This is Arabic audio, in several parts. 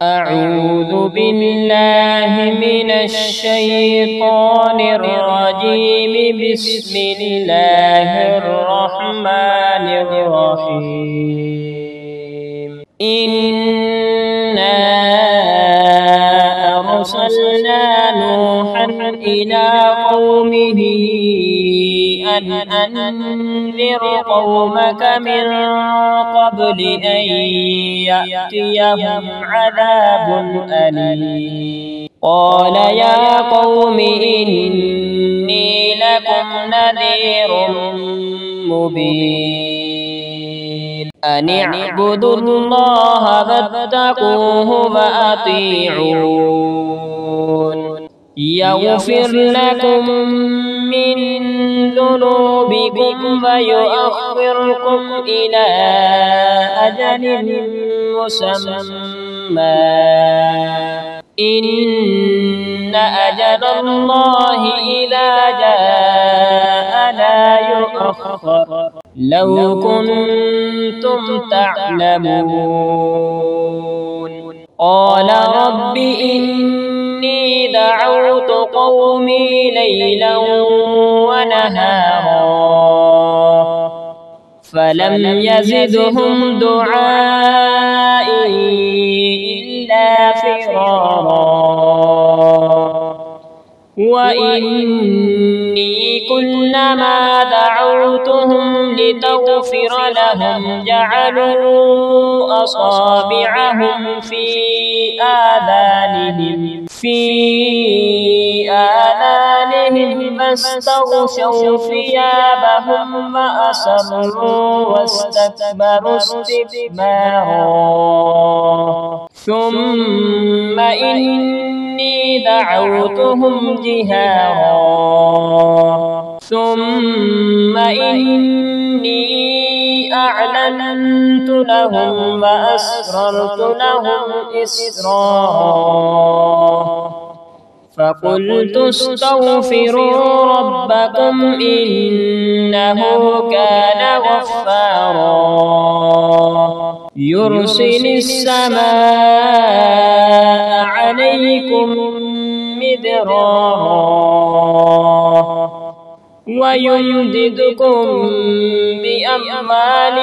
أعوذ بالله من الشيطان الرجيم. بسم الله الرحمن الرحيم. إنا أرسلنا نوحا إلى قومه أن أنذر قومك من قبل أن يأتيهم عذاب أليم. قال يا قوم إني لكم نذير مبين. أن اعبدوا الله واتقوه وأطيعون. يغفر لكم من ذنوبكم ويؤخركم إلى أجل مسمى إن أجل الله إذا جاء لا يؤخر لو كنتم تعلمون. قال رب إني دعوت قومي ليلا ونهارا فلم يزدهم دعائي إلا فرارا. وإني كلما دعوتهم لتغفر لهم جعلوا أصابعهم في آذانهم فاستغشوا ثيابهم وأصروا واستكبروا استكبارا. ثم إني دعوتهم جهارا ثم إني أعلنت لهم وأسررت لهم إسرارا. فقلت استغفروا ربكم إنه كان غفارا يرسل السماء عليكم مدرارا ويمددكم بأموال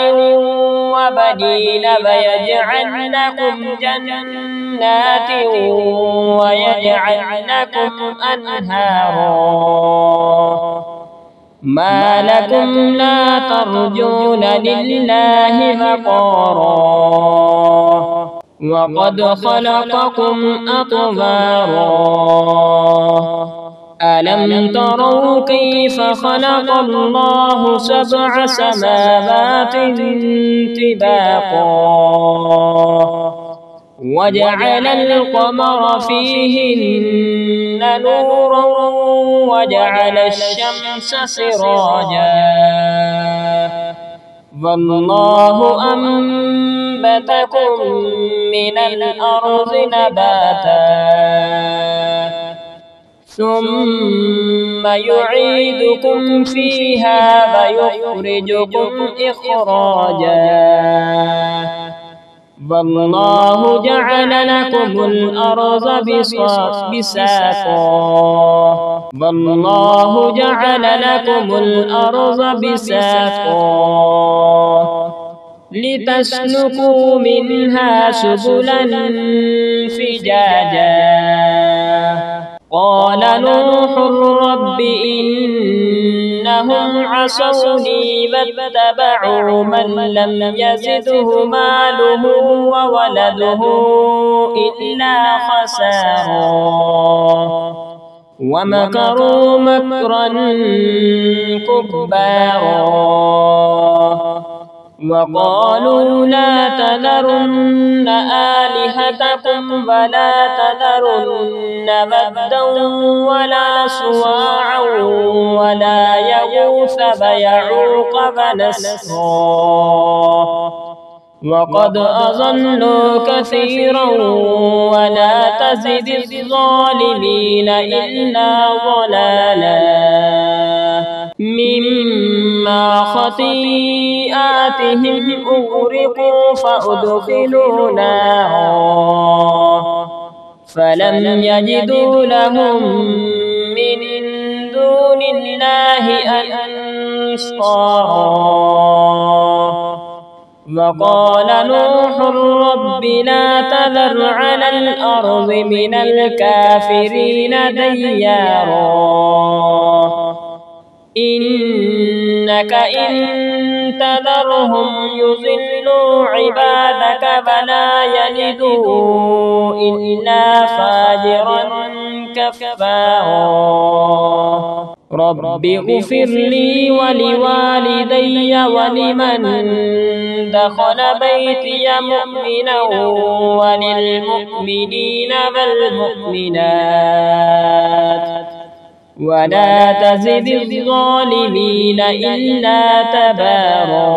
وبنين ويجعل لكم جنات ويجعل لكم أنهارا. ما لكم لا ترجون لله وقارا وقد خلقكم أطوارا. ألم تروا كيف خلق الله سبع سماوات طباقا وجعل القمر فيهن نورا وجعل الشمس سراجا والله أنبتكم من الأرض نباتا ثم يعيدكم فيها ويخرجكم إخراجا. والله جعل لكم الأرض بساطا والله جعل لكم الأرض بساطا لتسلكوا منها سبلا فجاجا. قال نوح رب إنهم عصوني واتبعوا من لم يزده ماله وولده إلا خسارا ومكروا مكرا كبارا. وقالوا لا تذرن آلهتكم ولا تذرن ودا ولا سواعا ولا يغوث ويعوق ونسرا وقد أضلوا كثيرا ولا تزد الظالمين إلا ضلالا. مما خطيئاتهم أغرقوا فأدخلوا نارا فلم يجدوا لهم من دون الله أنصارا. وقال نوح رب لا تذر على الأرض من الكافرين ديارا إنك إن تذرهم يضلوا عبادك فلا يلدوا إلا فاجرا كفارا. رب اغفر لي ولوالدي ولمن دخل بيتي مؤمنا وللمؤمنين والمؤمنات ولا تزد الظالمين إلا تبارا.